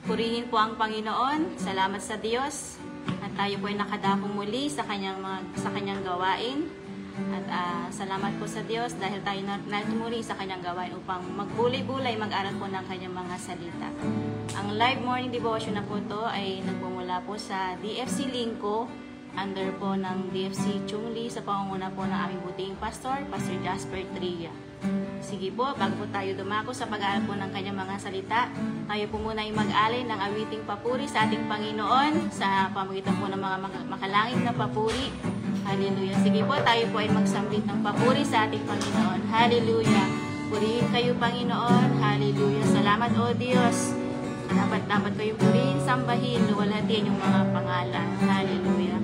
Purihin po ang Panginoon. Salamat sa Diyos. At tayo po ay nakadako muli sa kanyang gawain. At salamat po sa Diyos dahil tayo natumuli sa kanyang gawain upang magbulay-bulay, mag-aral po ng kanyang mga salita. Ang live morning devotion na po ito ay nagmumula po sa DFC Lingko, under po ng DFC Chungli sa pangunguna po ng aming buting pastor, Pastor Jasper Tria. Sige po, bago po tayo dumako sa pag-aaral po ng kanyang mga salita, tayo po muna ay mag-alay ng awiting papuri sa ating Panginoon sa pamagitan po ng mga makalangit na papuri. Hallelujah. Sige po, tayo po ay magsambit ng papuri sa ating Panginoon. Hallelujah. Purihin kayo, Panginoon. Hallelujah. Salamat, O Diyos. Dapat kayo purihin, sambahin, luwalhatiin yung mga pangalan. Hallelujah.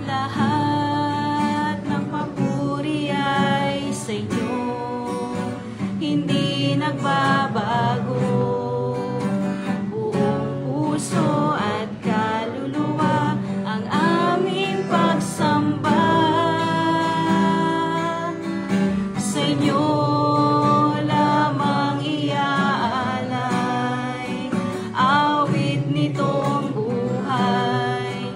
Lahat ng papuri ay sa inyo, hindi nagbabago. Buong puso at kaluluwa ang aming pagsamba sa inyo. Lamang iaalay awit nitong buhay,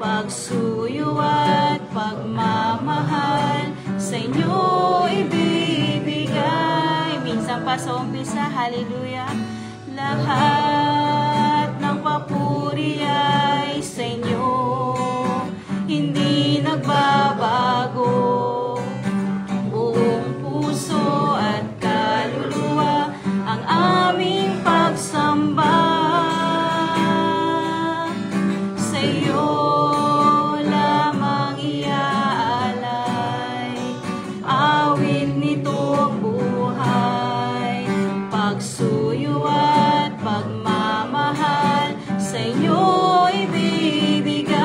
pagsuyo at pagmamahal sa inyo ibibigay. Minsan pa sa umpisa, hallelujah. Lahat ng papuri ay sa inyo, hindi nagbabago. Buong puso at kaluluwa ang aming pagsamba sa iyo. Lamang iaalay awit nitong buhay, pagsuyo at pagmamahal sa inyo ibibigay.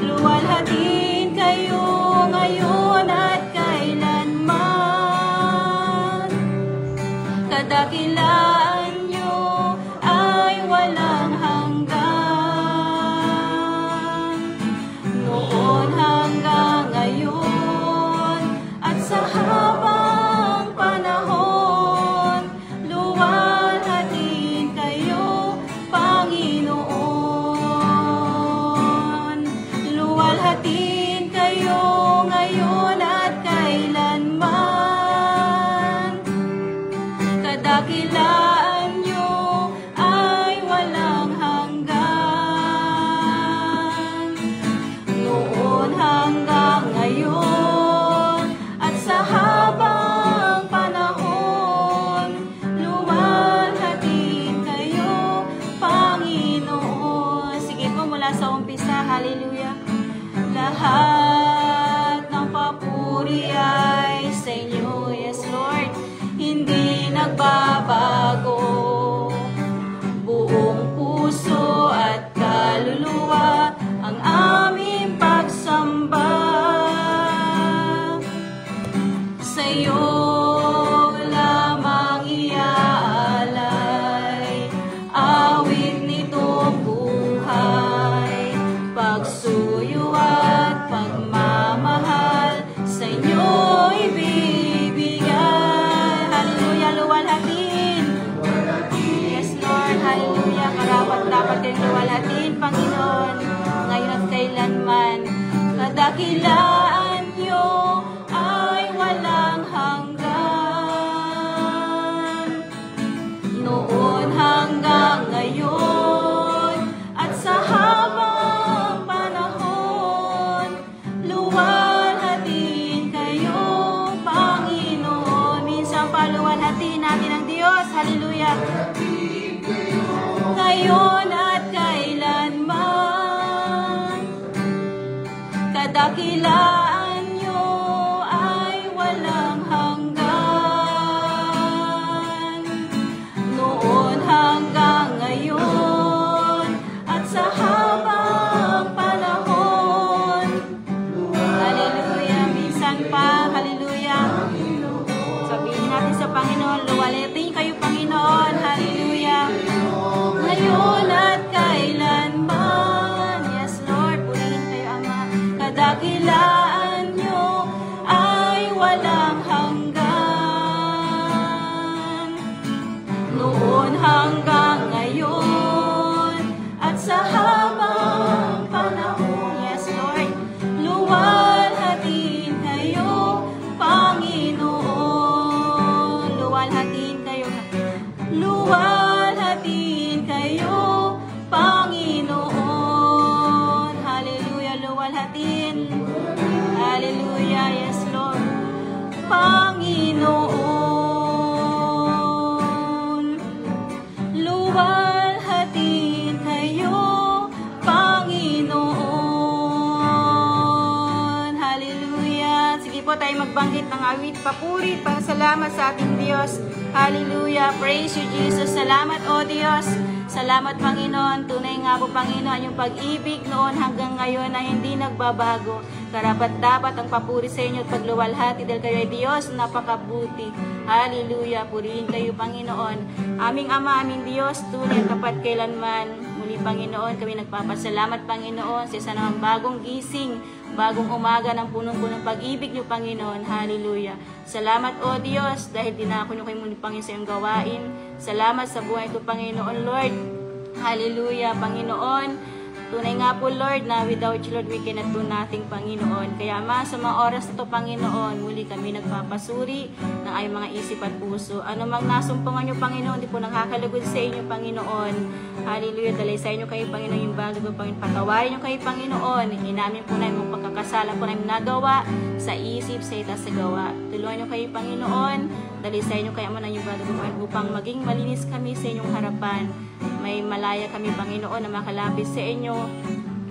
Luwalhatiin kayo ngayon at kailanman, kadakilaan nyo ay walang hanggan. Noon hanggang ngayon at sa habang panahon, luwalhatiin kayo, Panginoon. Luwalhatiin kayo ngayon at kailanman, kadakilaan nyo ay walang hanggan. Noon hanggang ngayon at sa habang panahon, luwalhatiin kayo, Panginoon. Sige po, mula sa umpisa, hallelujah. Lahat ng papuri ay sa inyo, yes Lord, hindi nagbabago. Buong puso at kaluluwa ang aming pagsamba sa iyo. Lamang iaalay awit nitong buhay, pagsuyo at pagmamahal sa inyo ibibigay. Hallelujah. Luwalhatiin, yes Lord, hallelujah. Karapat-dapat din luwalhatiin, Panginoon, ngayon at kailanman. Kadakilaan nyo ay walang hanggan. Noon hanggang ngayon at sa habang panahon, luwalhatiin kayo, Panginoon. Minsan pa luwalhatiin natin ang Diyos, hallelujah. Ngayon at kailanman, kadakilaan nyo ay walang hanggan. Noon hanggang ngayon at sa habang panahon, hallelujah. Minsan pa, hallelujah. Sabihin natin sa Panginoon, luwalhatiin kayo, Panginoon, hallelujah. Ngayon at kailanman, yes Lord, purihin kayo, Ama, kadakilaan po tayo magbanggit ng awit, papuri, pasalamat sa ating Diyos. Hallelujah. Praise you, Jesus. Salamat, O Diyos. Salamat, Panginoon. Tunay nga po, Panginoon, yung pag-ibig noon hanggang ngayon na hindi nagbabago. Karapat-dapat ang papuri sa inyo at pagluwalhati dahil kayo ay Diyos, napakabuti. Hallelujah. Purihin kayo, Panginoon. Aming Ama, aming Diyos, tunay tapat kailanman. Muli, Panginoon, kami nagpapasalamat, Panginoon, sa isa namang bagong gising, bagong umaga ng punong-punong pag-ibig niyo, Panginoon. Hallelujah. Salamat, O Diyos, dahil dinako niyo kayo muli, Panginoon, sa iyong gawain. Salamat sa buhay ito, Panginoon, Lord. Hallelujah, Panginoon. Tunay nga po, Lord, na without you, Lord, we cannot do nothing, Panginoon. Kaya, Ama, sa mga oras na ito, Panginoon, muli kami nagpapasuri ng ayong mga isip at puso. Ano mang nasumpungan niyo, Panginoon, di po nakakalugod sa inyo, Panginoon. Hallelujah. Dalay sa inyo kayo, Panginoon, yung bagay ko, Panginoon. Patawarin niyo kayo, Panginoon. Inamin po namin kung pagkakasala po namin nagawa sa isip, sa ita, sa gawa. Tulungan niyo kayo, Panginoon. Dalay sa inyo kayo, Panginoon, yung bagay ko, Panginoon, upang maging malinis kami sa inyong harapan. May malaya kami, Panginoon, na makalapit sa inyo.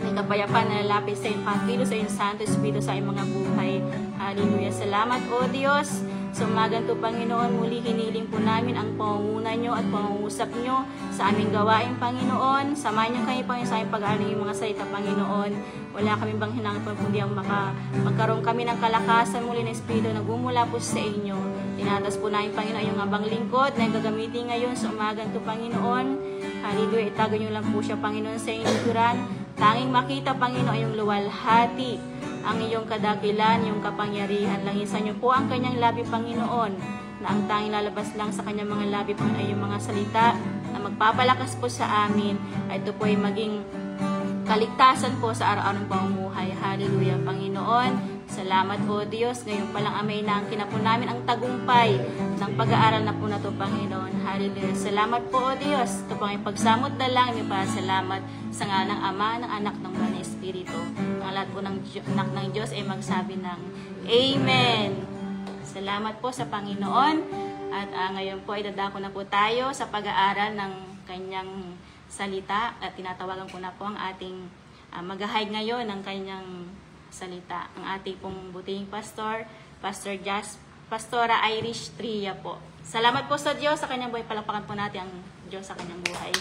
May kapayapaan na lalapit sa iyong pangkilo, sa iyong Santo Espiritu, sa iyong mga buhay. Hallelujah. Salamat, O Diyos. Sa umagang to, Panginoon, muli hiniling po namin ang pangunguna nyo at pangungusap nyo sa aming gawain, Panginoon. Samahan nyo kayo, Panginoon, sa aming pag-aaral yung mga salita, Panginoon. Wala kami bang hinangin, kundi ang magkaroon kami ng kalakasan muli ng Espiritu na gumula po sa inyo. Tinatas po namin, Panginoon, yung abang lingkod na gagamitin ngayon sa umagang to, Panginoon. Hallelujah. Itago nyo lang po siya, Panginoon, sa inyong likuran. Tanging makita, Panginoon, yung luwalhati, ang iyong kadakilan, yung kapangyarihan. Langisan nyo po ang kanyang labi, Panginoon, na ang tanging lalabas lang sa kanyang mga labi, Panginoon, ay yung mga salita na magpapalakas po sa amin. Ay ito po ay maging kaligtasan po sa araw-araw ng pamumuhay. Hallelujah, Panginoon. Salamat po, Diyos. Ngayon palang amay na ang kinapo namin ang tagumpay ng pag-aaral na po na ito, Panginoon. Hallelujah. Salamat po, O Diyos. Ito po ang pagsamot na lang. May pasalamat sa ngalan ng Ama, ng Anak, ng Banal na Espiritu. Ang lahat po ng anak ng Diyos ay magsabi ng Amen. Salamat po sa Panginoon. At ngayon po ay dadako na po tayo sa pag-aaral ng kanyang salita. At tinatawagan ko na po ang ating mag-hide ngayon ng kanyang salita. Ang ating pong butihing pastor, Pastora Irish Tria po. Salamat po sa Diyos sa kanyang buhay. Palakpakan po natin ang Diyos sa kanyang buhay.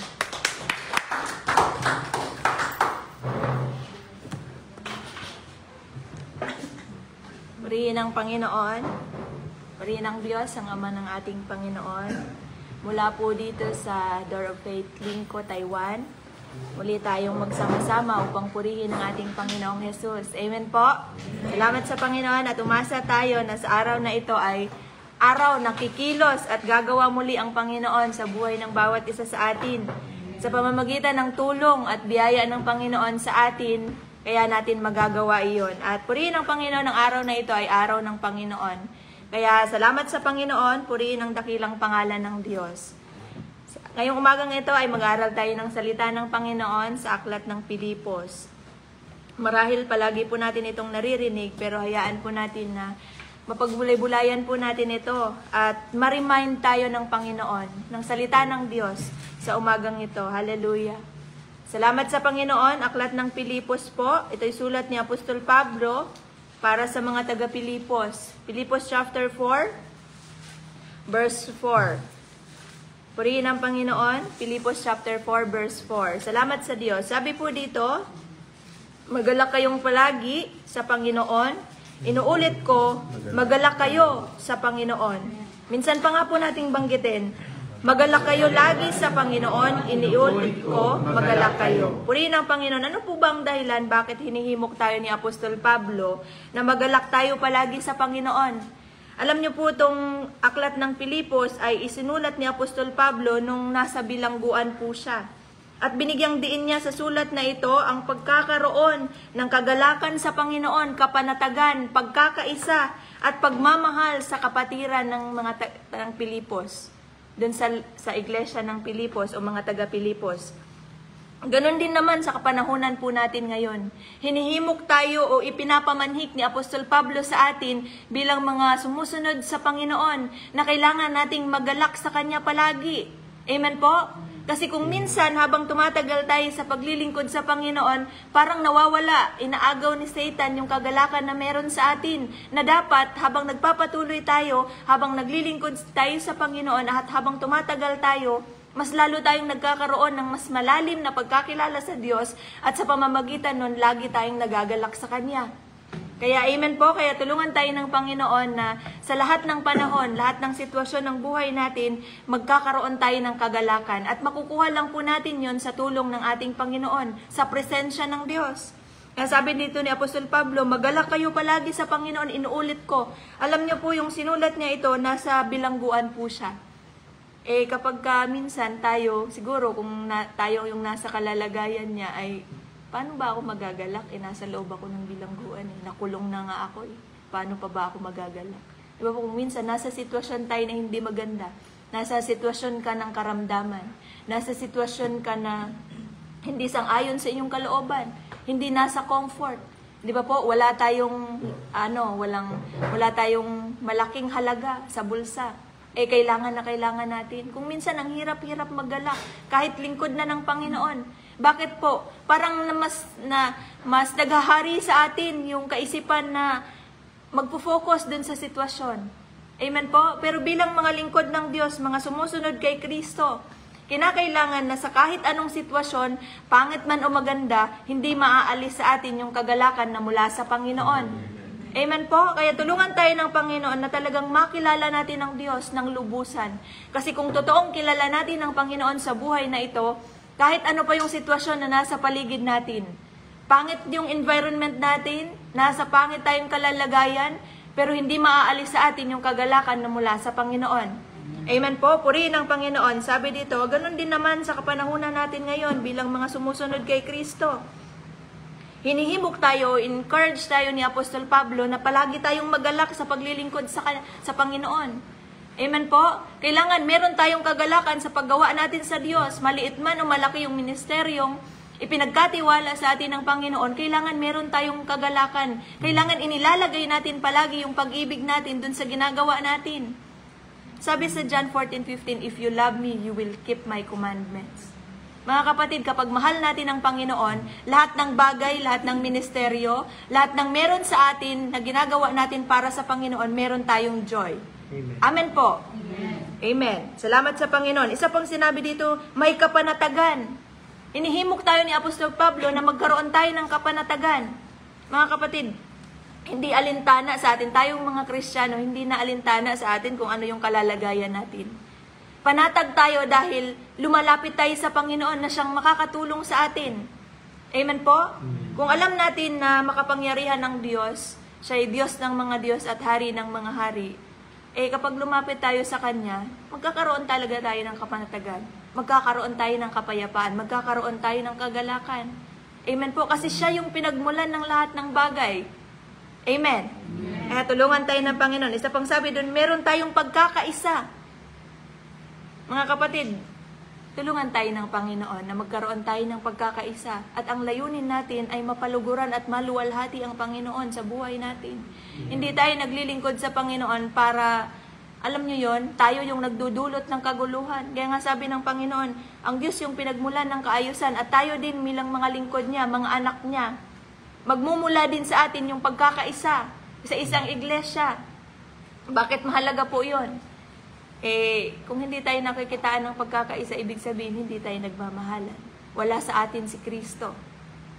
Purihin ang Panginoon. Purihin ang Diyos, ang Ama ng ating Panginoon. Mula po dito sa Door of Faith, Lingko, Taiwan. Muli tayong magsama-sama upang purihin ang ating Panginoong Jesus. Amen po. Salamat sa Panginoon at umasa tayo na sa araw na ito ay araw na kikilos at gagawa muli ang Panginoon sa buhay ng bawat isa sa atin. Sa pamamagitan ng tulong at biyaya ng Panginoon sa atin, kaya natin magagawa iyon. At purihin ang Panginoon, ang araw na ito ay araw ng Panginoon. Kaya salamat sa Panginoon, purihin ang dakilang pangalan ng Diyos. Ngayong umagang ito ay mag-aaral tayo ng salita ng Panginoon sa aklat ng Pilipos. Marahil palagi po natin itong naririnig, pero hayaan po natin na mapagbulay-bulayan po natin ito at ma-remind tayo ng Panginoon, ng salita ng Diyos sa umagang ito. Hallelujah! Salamat sa Panginoon. Aklat ng Pilipos po. Ito'y sulat ni Apostol Pablo para sa mga taga-Pilipos. Pilipos chapter 4, verse 4. Purihin ang Panginoon, Pilipos chapter 4, verse 4. Salamat sa Diyos. Sabi po dito, magalak kayong palagi sa Panginoon. Inuulit ko, magalak kayo sa Panginoon. Minsan pa nga po nating banggitin, magalak kayo lagi sa Panginoon. Iniulit ko, magalak kayo. Purihin ang Panginoon. Ano po bang dahilan bakit hinihimok tayo ni Apostol Pablo na magalak tayo palagi sa Panginoon? Alam niyo po itong aklat ng Pilipos ay isinulat ni Apostol Pablo nung nasa bilangguan po siya. At binigyang diin niya sa sulat na ito ang pagkakaroon ng kagalakan sa Panginoon, kapanatagan, pagkakaisa at pagmamahal sa kapatiran ng mga ng Pilipos. Doon sa iglesia ng Pilipos o mga taga-Pilipos. Ganon din naman sa kapanahunan po natin ngayon. Hinihimok tayo o ipinapamanhik ni Apostol Pablo sa atin bilang mga sumusunod sa Panginoon na kailangan nating magalak sa Kanya palagi. Amen po? Kasi kung minsan habang tumatagal tayo sa paglilingkod sa Panginoon, parang nawawala, inaagaw ni Satan yung kagalakan na meron sa atin, na dapat habang nagpapatuloy tayo, habang naglilingkod tayo sa Panginoon at habang tumatagal tayo, mas lalo tayong nagkakaroon ng mas malalim na pagkakilala sa Diyos at sa pamamagitan nun, lagi tayong nagagalak sa Kanya. Kaya amen po, kaya tulungan tayo ng Panginoon na sa lahat ng panahon, lahat ng sitwasyon ng buhay natin, magkakaroon tayo ng kagalakan. At makukuha lang po natin yon sa tulong ng ating Panginoon, sa presensya ng Diyos. Kaya sabi dito ni Apostol Pablo, magalak kayo palagi sa Panginoon, inuulit ko. Alam niyo po yung sinulat niya ito, nasa bilangguan po siya. Kapag minsan tayo, siguro kung tayo yung nasa kalalagayan niya ay, paano ba ako magagalak? Nasa loob ako ng bilangguan. Nakulong na nga ako. Paano pa ba ako magagalak? Diba po, kung minsan nasa sitwasyon tayo na hindi maganda, nasa sitwasyon ka ng karamdaman, nasa sitwasyon ka na hindi sang-ayon sa inyong kalooban, hindi nasa comfort. Di ba po, wala tayong malaking halaga sa bulsa. Kailangan na kailangan natin. Kung minsan ang hirap-hirap maggalak, kahit lingkod na ng Panginoon. Bakit po? Parang mas naghahari sa atin yung kaisipan na magpo-focus dun sa sitwasyon. Amen po? Pero bilang mga lingkod ng Diyos, mga sumusunod kay Kristo, kinakailangan na sa kahit anong sitwasyon, pangit man o maganda, hindi maaalis sa atin yung kagalakan na mula sa Panginoon. Amen po? Kaya tulungan tayo ng Panginoon na talagang makilala natin ang Diyos ng lubusan. Kasi kung totoong kilala natin ang Panginoon sa buhay na ito, kahit ano pa yung sitwasyon na nasa paligid natin, pangit yung environment natin, nasa pangit tayong kalalagayan, pero hindi maaalis sa atin yung kagalakan na mula sa Panginoon. Amen po? Purihin ang Panginoon. Sabi dito, ganun din naman sa kapanahunan natin ngayon bilang mga sumusunod kay Kristo. Hinihimok tayo, encourage tayo ni Apostol Pablo na palagi tayong magalak sa paglilingkod sa Panginoon. Amen po? Kailangan meron tayong kagalakan sa paggawa natin sa Diyos. Maliit man o malaki yung ministeryong ipinagkatiwala sa atin ng Panginoon, kailangan meron tayong kagalakan. Kailangan inilalagay natin palagi yung pag-ibig natin dun sa ginagawa natin. Sabi sa John 14:15, if you love me, you will keep my commandments. Mga kapatid, kapag mahal natin ang Panginoon, lahat ng bagay, lahat ng ministeryo, lahat ng meron sa atin na ginagawa natin para sa Panginoon, meron tayong joy. Amen, Amen po. Amen. Amen. Salamat sa Panginoon. Isa pang sinabi dito, may kapanatagan. Inihimok tayo ni Apostol Pablo na magkaroon tayo ng kapanatagan. Mga kapatid, hindi alintana sa atin. Tayong mga Kristiyano, hindi na alintana sa atin kung ano yung kalalagayan natin. Panatag tayo dahil lumalapit tayo sa Panginoon na siyang makakatulong sa atin. Amen po? Kung alam natin na makapangyarihan ng Diyos, siya ay Diyos ng mga Diyos at Hari ng mga Hari, kapag lumapit tayo sa Kanya, magkakaroon talaga tayo ng kapanatagan. Magkakaroon tayo ng kapayapaan. Magkakaroon tayo ng kagalakan. Amen po? Kasi siya yung pinagmulan ng lahat ng bagay. Amen? Tulungan tayo ng Panginoon. Isa pang sabi doon, meron tayong pagkakaisa. Mga kapatid, tulungan tayo ng Panginoon na magkaroon tayo ng pagkakaisa at ang layunin natin ay mapaluguran at maluwalhati ang Panginoon sa buhay natin. Hindi tayo naglilingkod sa Panginoon para, alam nyo yon, tayo yung nagdudulot ng kaguluhan. Kaya nga sabi ng Panginoon, ang Diyos yung pinagmulan ng kaayusan at tayo din bilang mga lingkod niya, mga anak niya. Magmumula din sa atin yung pagkakaisa sa isang iglesia. Bakit mahalaga po yon? Kung hindi tayo nakikitaan ng pagkakaisa, ibig sabihin, hindi tayo nagmamahalan. Wala sa atin si Kristo.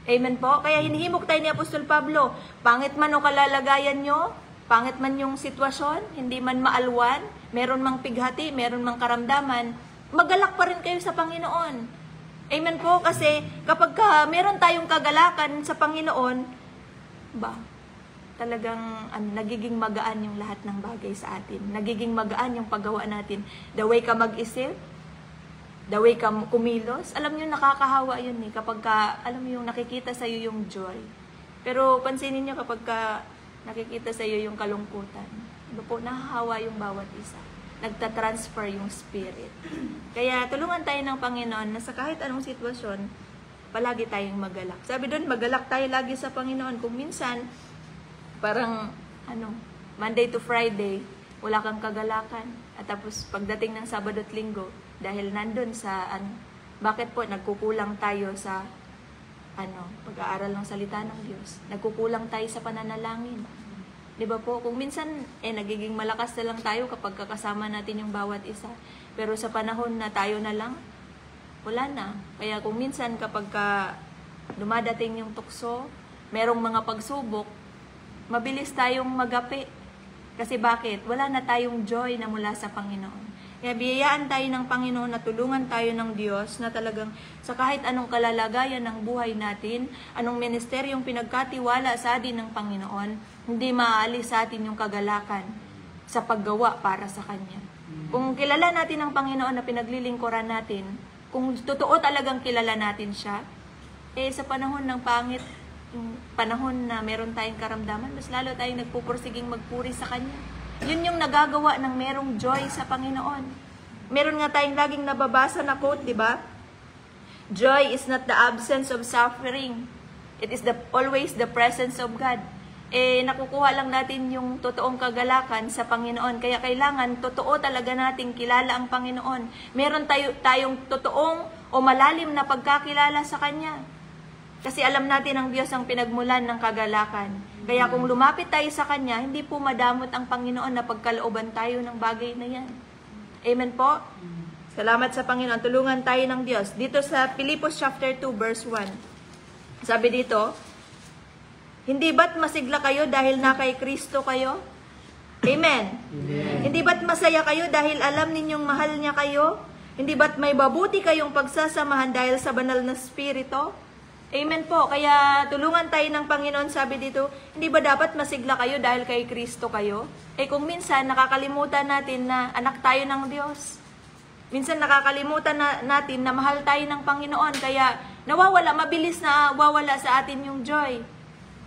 Amen po? Kaya hinihimok tayo ni Apostol Pablo, pangit man o kalalagayan nyo, pangit man yung sitwasyon, hindi man maalwan, meron mang pighati, meron mang karamdaman, magalak pa rin kayo sa Panginoon. Amen po? Kasi kapag meron tayong kagalakan sa Panginoon, talagang nagiging magaan yung lahat ng bagay sa atin. Nagiging magaan yung paggawa natin. The way ka mag-isip, the way ka kumilos, alam nyo, nakakahawa yun kapag alam mo yung nakikita sa'yo yung joy. Pero pansinin nyo kapag nakikita sa'yo yung kalungkutan, diba po, nahahawa yung bawat isa. Nagtatransfer yung spirit. Kaya tulungan tayo ng Panginoon na sa kahit anong sitwasyon, palagi tayong magalak. Sabi doon, magalak tayo lagi sa Panginoon. Kung minsan, parang, Monday to Friday, wala kang kagalakan. At tapos, pagdating ng Sabado at Linggo, dahil nandun sa Bakit po nagkukulang tayo sa pag-aaral ng salita ng Diyos? Nagkukulang tayo sa pananalangin. 'Di ba po? Kung minsan nagiging malakas na lang tayo kapag kakasama natin yung bawat isa. Pero sa panahon na tayo na lang, wala na. Kaya kung minsan kapag dumadating yung tukso, merong mga pagsubok, mabilis tayong magapi. Kasi bakit? Wala na tayong joy na mula sa Panginoon. Kaya biyayaan tayo ng Panginoon na tulungan tayo ng Diyos na talagang sa kahit anong kalalagayan ng buhay natin, anong ministeryong pinagkatiwala sa atin ng Panginoon, hindi maaalis sa atin yung kagalakan sa paggawa para sa Kanya. Kung kilala natin ang Panginoon na pinaglilingkuran natin, kung totoo talagang kilala natin siya, sa panahon ng pangit, yung panahon na meron tayong karamdaman, mas lalo tayong nagpupursiging magpuri sa Kanya. Yun yung nagagawa ng merong joy sa Panginoon. Meron nga tayong laging nababasa na quote, di ba? Joy is not the absence of suffering. It is always the presence of God. Nakukuha lang natin yung totoong kagalakan sa Panginoon. Kaya kailangan totoo talaga nating kilala ang Panginoon. Meron tayong totoong o malalim na pagkakilala sa Kanya. Kasi alam natin ang Diyos ang pinagmulan ng kagalakan. Kaya kung lumapit tayo sa Kanya, hindi po madamot ang Panginoon na pagkalooban tayo ng bagay na yan. Amen po? Salamat sa Panginoon. Tulungan tayo ng Diyos. Dito sa Filipos chapter 2 verse 1. Sabi dito, hindi ba't masigla kayo dahil na kay Kristo kayo? Amen. Amen. Hindi ba't masaya kayo dahil alam ninyong mahal niya kayo? Hindi ba't may mabuti kayong pagsasamahan dahil sa banal na Espiritu? Amen po. Kaya tulungan tayo ng Panginoon, sabi dito, hindi ba dapat masigla kayo dahil kay Kristo kayo? Kung minsan nakakalimutan natin na anak tayo ng Diyos. Minsan nakakalimutan natin na mahal tayo ng Panginoon. Kaya mabilis na wawala sa atin yung joy.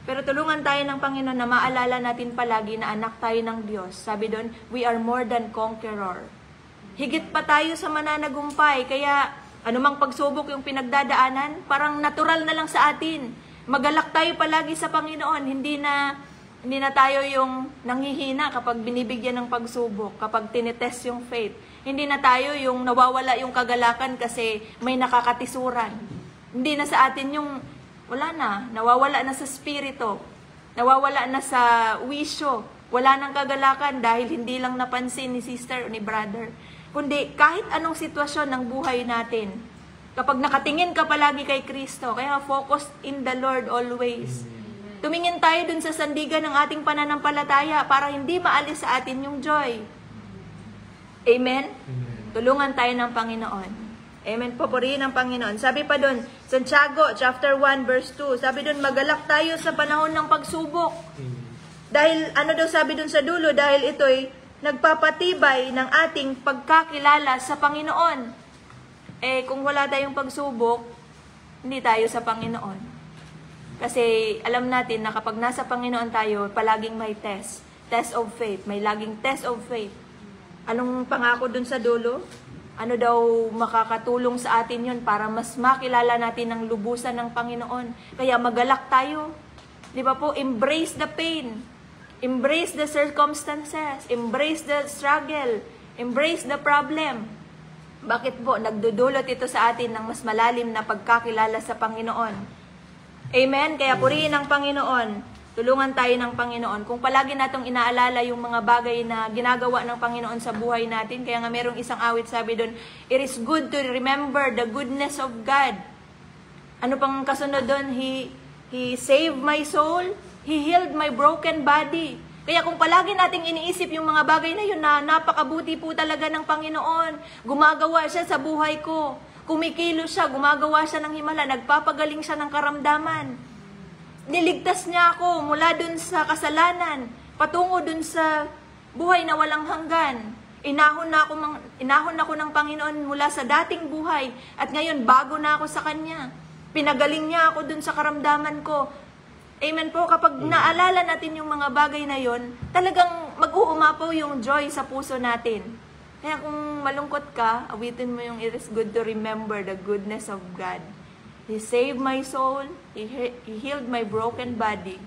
Pero tulungan tayo ng Panginoon na maalala natin palagi na anak tayo ng Diyos. Sabi doon, we are more than conqueror. Higit pa tayo sa mananagumpay. Kaya anumang pagsubok yung pinagdadaanan, parang natural na lang sa atin. Magalak tayo palagi sa Panginoon. Hindi na tayo yung nanghihina kapag binibigyan ng pagsubok, kapag tinetest yung faith. Hindi na tayo yung nawawala yung kagalakan kasi may nakakatisuran. Hindi na sa atin yung nawawala na sa spirito, nawawala na sa wisyo, wala nang kagalakan dahil hindi lang napansin ni sister o ni brother. Kundi kahit anong sitwasyon ng buhay natin, kapag nakatingin ka palagi kay Kristo, kaya focus in the Lord always. Tumingin tayo dun sa sandigan ng ating pananampalataya para hindi maalis sa atin yung joy. Amen? Tulungan tayo ng Panginoon. Amen. Papurihin ng Panginoon. Sabi pa dun, Santiago chapter 1 verse 2, sabi dun, magalak tayo sa panahon ng pagsubok. Dahil, sabi dun sa dulo, dahil ito'y nagpapatibay ng ating pagkakilala sa Panginoon. Kung wala tayong pagsubok, hindi tayo sa Panginoon. Kasi alam natin na kapag nasa Panginoon tayo, palaging may test of faith. May laging test of faith. Anong pangako dun sa dulo? Ano daw makakatulong sa atin yun para mas makilala natin ang lubusan ng Panginoon. Kaya magalak tayo. Di ba po? Embrace the pain. Embrace the circumstances. Embrace the struggle. Embrace the problem. Bakit po? Nagdudulot ito sa atin ng mas malalim na pagkakilala sa Panginoon. Amen? Kaya purihin ang Panginoon. Tulungan tayo ng Panginoon. Kung palagi natong inaalala yung mga bagay na ginagawa ng Panginoon sa buhay natin, kaya nga merong isang awit sabi doon, it is good to remember the goodness of God. Ano pang kasunod doon? He saved my soul. He healed my broken body. Kaya kung palagi nating iniisip yung mga bagay na yun na napakabuti po talaga ng Panginoon, gumagawa siya sa buhay ko, kumikilo siya, gumagawa siya ng himala, nagpapagaling siya ng karamdaman. Niligtas niya ako mula dun sa kasalanan, patungo dun sa buhay na walang hanggan. Inahon ako ng Panginoon mula sa dating buhay at ngayon bago na ako sa Kanya. Pinagaling niya ako dun sa karamdaman ko. Amen po, kapag naalala natin yung mga bagay na yon, talagang mag-uumapaw yung joy sa puso natin. Kaya kung malungkot ka, awitin mo yung it is good to remember the goodness of God. He saved my soul. He healed my broken body.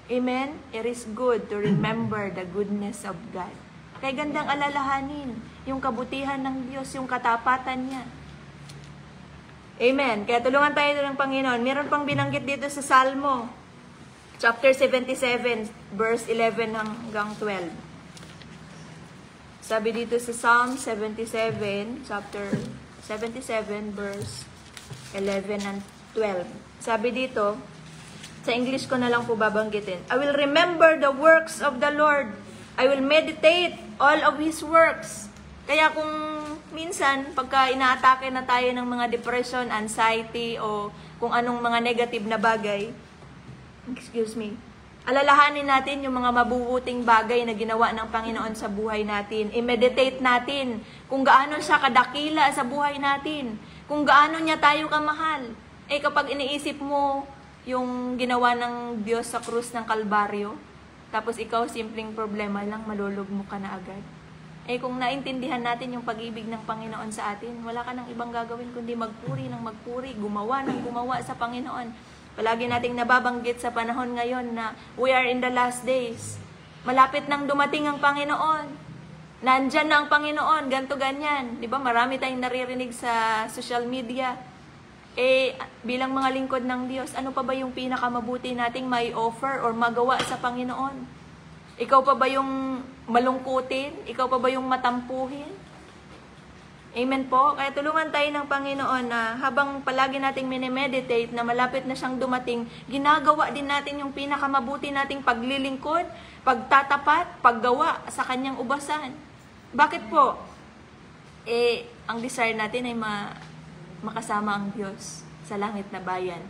Amen? It is good to remember the goodness of God. Kaya gandang alalahanin yung kabutihan ng Diyos, yung katapatan niya. Amen. Kaya tulungan tayo ng Panginoon. Meron pang binanggit dito sa Salmo, chapter 77, verse 11 hanggang 12. Sabi dito sa Psalm 77, chapter 77, verse 11 and 12. Sabi dito, sa English ko na lang po babanggitin. I will remember the works of the Lord. I will meditate all of His works. Kaya kung minsan, pagka inaatake na tayo ng mga depression, anxiety, o kung anong mga negative na bagay, alalahanin natin yung mga mabubuting bagay na ginawa ng Panginoon sa buhay natin. I-meditate natin kung gaano siya kadakila sa buhay natin. Kung gaano niya tayo kamahal. Kapag iniisip mo yung ginawa ng Diyos sa krus ng Kalbaryo, tapos ikaw simpleng problema lang, malulugmo ka na agad. Kung naintindihan natin yung pag-ibig ng Panginoon sa atin, wala ka nang ibang gagawin kundi magpuri ng magpuri, gumawa ng gumawa sa Panginoon. Palagi nating nababanggit sa panahon ngayon na we are in the last days. Malapit nang dumating ang Panginoon. Nandyan na ang Panginoon, ganto ganyan. Di ba? Marami tayong naririnig sa social media. Bilang mga lingkod ng Diyos, ano pa ba yung pinakamabuti nating may offer or magawa sa Panginoon? Ikaw pa ba yung malungkutin? Ikaw pa ba yung matampuhin? Amen po? Kaya tulungan tayo ng Panginoon na habang palagi nating minimeditate na malapit na siyang dumating, ginagawa din natin yung pinakamabuti nating paglilingkod, pagtatapat, paggawa sa kanyang ubasan. Bakit po? Ang desire natin ay makasama ang Diyos sa langit na bayan.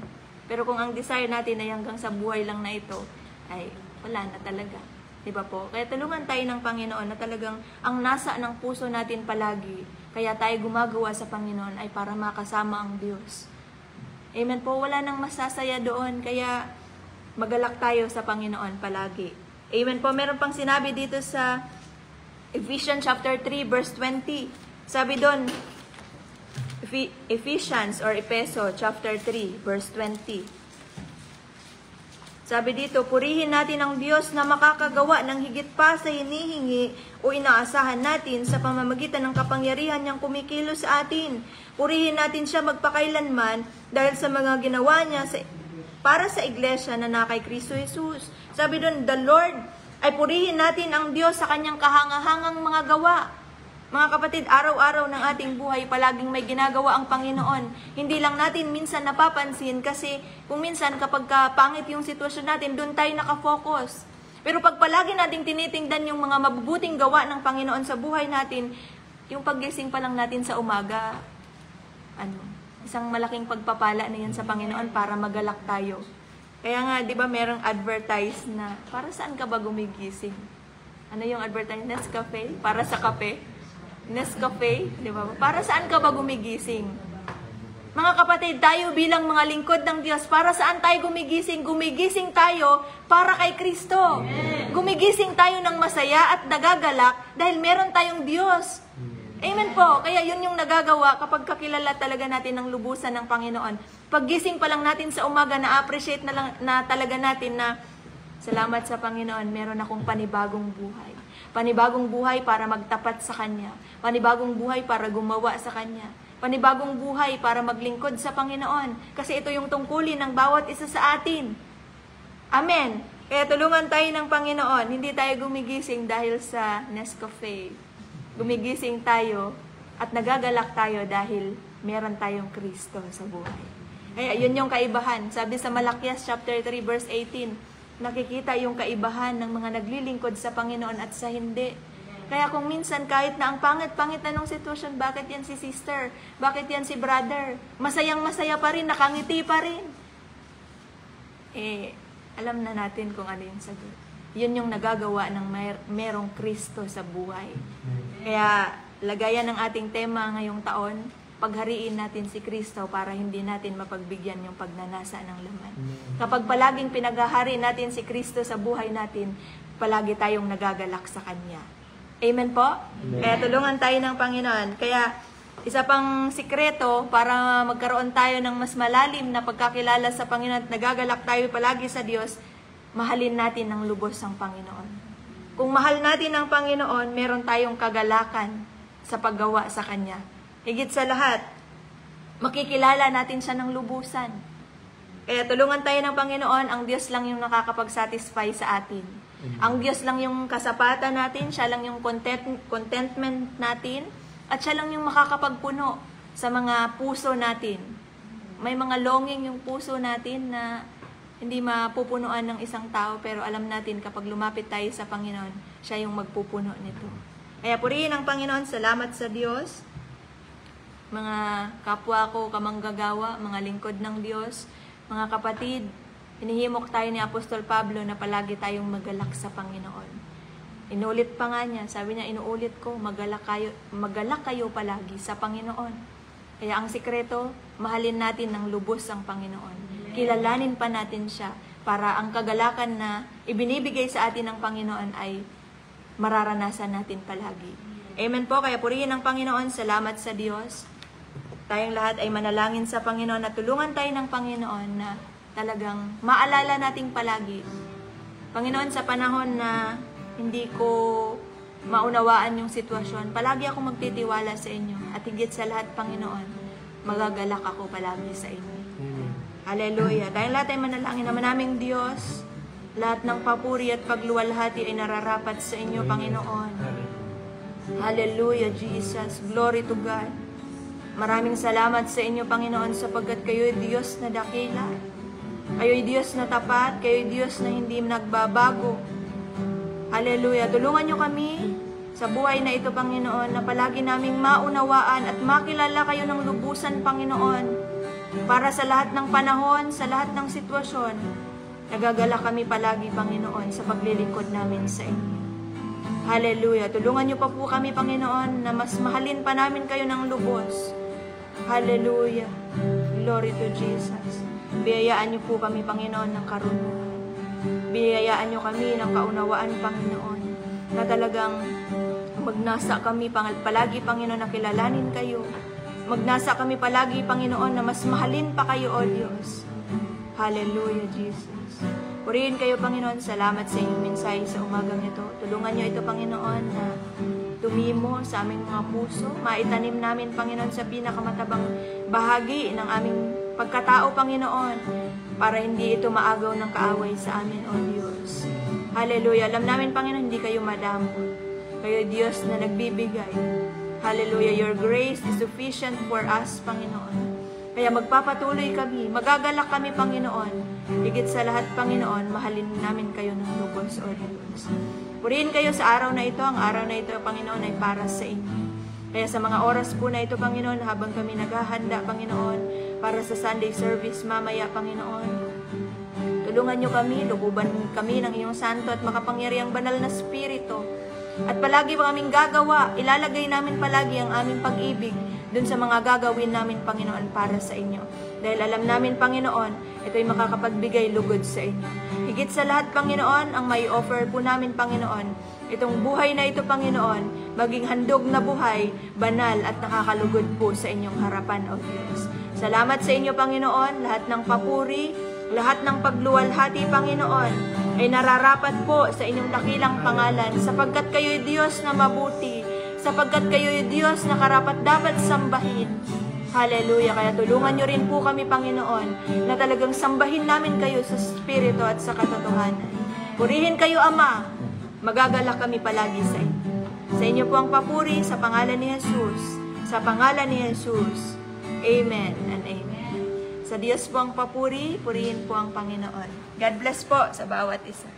Pero kung ang desire natin ay hanggang sa buhay lang na ito, ay wala na talaga. Diba po? Kaya tulungan tayo ng Panginoon na talagang ang nasa ng puso natin palagi, kaya tayo gumagawa sa Panginoon ay para makasama ang Diyos. Amen po? Wala nang masasaya doon, kaya magalak tayo sa Panginoon palagi. Amen po? Meron pang sinabi dito sa Ephesians chapter 3 verse 20. Sabi doon, Ephesians or Efeso chapter 3 verse 20. Sabi dito, purihin natin ang Diyos na makakagawa ng higit pa sa hinihingi o inaasahan natin sa pamamagitan ng kapangyarihan niyang kumikilos sa atin. Purihin natin siya magpakailanman dahil sa mga ginawa niya para sa iglesia na na kay Kristo Jesus. Sabi doon, the Lord, ay purihin natin ang Diyos sa kanyang kahangahangang mga gawa. Mga kapatid, araw-araw ng ating buhay, palaging may ginagawa ang Panginoon. Hindi lang natin minsan napapansin kasi kung minsan kapag pangit yung sitwasyon natin, doon tayo nakafocus. Pero pag palagi nating tinitingnan yung mga mabubuting gawa ng Panginoon sa buhay natin, yung paggising pa lang natin sa umaga, isang malaking pagpapala na yan sa Panginoon para magalak tayo. Kaya nga, di ba merong advertise na, para saan ka ba gumigising? Ano yung advertise? Nescafe? Para sa kape? Nescafe, di ba? Para saan ka ba gumigising? Mga kapatid, tayo bilang mga lingkod ng Diyos, para saan tayo gumigising? Gumigising tayo para kay Kristo. Gumigising tayo ng masaya at nagagalak dahil meron tayong Diyos. Amen po. Kaya yun yung nagagawa kapag kakilala talaga natin ng lubusan ng Panginoon. Paggising pa lang natin sa umaga, na-appreciate na talaga natin na salamat sa Panginoon, meron akong panibagong buhay. Panibagong buhay para magtapat sa Kanya. Panibagong buhay para gumawa sa Kanya. Panibagong buhay para maglingkod sa Panginoon. Kasi ito yung tungkulin ng bawat isa sa atin. Amen. Kaya tulungan tayo ng Panginoon. Hindi tayo gumigising dahil sa Nescafe. Gumigising tayo at nagagalak tayo dahil meron tayong Kristo sa buhay. Kaya yun yung kaibahan. Sabi sa Malakias chapter 3 verse 18, nakikita yung kaibahan ng mga naglilingkod sa Panginoon at sa hindi. Kaya kung minsan kahit na ang pangit-pangit na nung sitwasyon, bakit yan si sister? Bakit yan si brother? Masayang-masaya pa rin, nakangiti pa rin. Alam na natin kung ano yung sagot. Yun yung nagagawa ng merong Kristo sa buhay. Kaya lagayan ng ating tema ngayong taon, paghariin natin si Kristo para hindi natin mapagbigyan yung pagnanasa ng laman. Kapag palaging pinaghahari natin si Kristo sa buhay natin, palagi tayong nagagalak sa Kanya. Amen po? Amen. Kaya tulungan tayo ng Panginoon. Kaya isa pang sikreto para magkaroon tayo ng mas malalim na pagkakilala sa Panginoon at nagagalak tayo palagi sa Diyos, mahalin natin ng lubos ang Panginoon. Kung mahal natin ang Panginoon, meron tayong kagalakan sa paggawa sa Kanya. Higit sa lahat, makikilala natin siya ng lubusan. Kaya tulungan tayo ng Panginoon, ang Diyos lang yung nakakapag-satisfy sa atin. Ang Diyos lang yung kasapatan natin, siya lang yung contentment natin, at siya lang yung makakapagpuno sa mga puso natin. May mga longing yung puso natin na hindi mapupunuan ng isang tao, pero alam natin kapag lumapit tayo sa Panginoon, siya yung magpupuno nito. Kaya purihin ang Panginoon, salamat sa Diyos. Mga kapwa ko, kamanggagawa, mga lingkod ng Diyos, mga kapatid, hinihimok tayo ni Apostol Pablo na palagi tayong magalak sa Panginoon. Inulit pa nga niya, sabi niya, inuulit ko, magalak kayo palagi sa Panginoon. Kaya ang sikreto, mahalin natin ng lubos ang Panginoon. Kilalanin pa natin siya para ang kagalakan na ibinibigay sa atin ng Panginoon ay mararanasan natin palagi. Amen po, kaya purihin ang Panginoon, salamat sa Diyos. Tayong lahat ay manalangin sa Panginoon at tulungan tayo ng Panginoon na talagang maalala nating palagi. Panginoon, sa panahon na hindi ko maunawaan yung sitwasyon, palagi ako magtitiwala sa inyo. At higit sa lahat, Panginoon, magagalak ako palagi sa inyo. Hallelujah. Tayong lahat ay manalangin naman naming Diyos. Lahat ng papuri at pagluwalhati ay nararapat sa inyo, Panginoon. Hallelujah, Jesus. Glory to God. Maraming salamat sa inyo, Panginoon, sapagkat kayo'y Diyos na dakila. Kayo'y Diyos na tapat. Kayo'y Diyos na hindi nagbabago. Hallelujah. Tulungan nyo kami sa buhay na ito, Panginoon, na palagi naming maunawaan at makilala kayo ng lubusan, Panginoon. Para sa lahat ng panahon, sa lahat ng sitwasyon, nagagala kami palagi, Panginoon, sa paglilingkod namin sa inyo. Hallelujah. Tulungan nyo pa po kami, Panginoon, na mas mahalin pa namin kayo ng lubos. Hallelujah. Glory to Jesus. Biyayaan niyo po kami, Panginoon, ng karunungan. Biyayaan niyo kami ng kaunawaan, Panginoon, na talagang magnasa kami palagi, Panginoon, na kilalanin kayo. Magnasa kami palagi, Panginoon, na mas mahalin pa kayo, O Diyos. Hallelujah, Jesus. Purihin kayo, Panginoon. Salamat sa inyong mensahe sa umagang ito. Tulungan niyo ito, Panginoon, na tumimo sa aming mga puso. Maitanim namin, Panginoon, sa pinakamatabang bahagi ng aming pagkatao, Panginoon, para hindi ito maagaw ng kaaway sa amin, O Diyos. Hallelujah. Alam namin, Panginoon, hindi kayo madamot. Kayo, Diyos, na nagbibigay. Hallelujah. Your grace is sufficient for us, Panginoon. Kaya magpapatuloy kami, magagalak kami, Panginoon. Higit sa lahat, Panginoon, mahalin namin kayo ng lubos, O Diyos. Purihin kayo sa araw na ito. Ang araw na ito, Panginoon, ay para sa inyo. Kaya sa mga oras po na ito, Panginoon, habang kami naghahanda, Panginoon, para sa Sunday service mamaya, Panginoon, tulungan niyo kami, lububan kami ng iyong santo at makapangyariang banal na spirito. At palagi pa kaming gagawa, ilalagay namin palagi ang aming pag-ibig dun sa mga gagawin namin, Panginoon, para sa inyo. Dahil alam namin, Panginoon, ito'y makakapagbigay lugod sa inyo. Higit sa lahat, Panginoon, ang may offer po namin, Panginoon, itong buhay na ito, Panginoon, maging handog na buhay, banal at nakakalugod po sa inyong harapan, O Diyos. Salamat sa inyo, Panginoon, lahat ng papuri, lahat ng pagluwalhati, Panginoon, ay nararapat po sa inyong dakilang pangalan, sapagkat kayo'y Diyos na mabuti, sapagkat kayo'y Diyos na karapat-dapat sambahin. Hallelujah. Kaya tulungan nyo rin po kami, Panginoon, na talagang sambahin namin kayo sa Espiritu at sa katotohanan. Purihin kayo, Ama. Magagalak kami palagi sa inyo. Sa inyo po ang papuri sa pangalan ni Jesus. Sa pangalan ni Jesus. Amen and amen. Sa Diyos po ang papuri, purihin po ang Panginoon. God bless po sa bawat isa.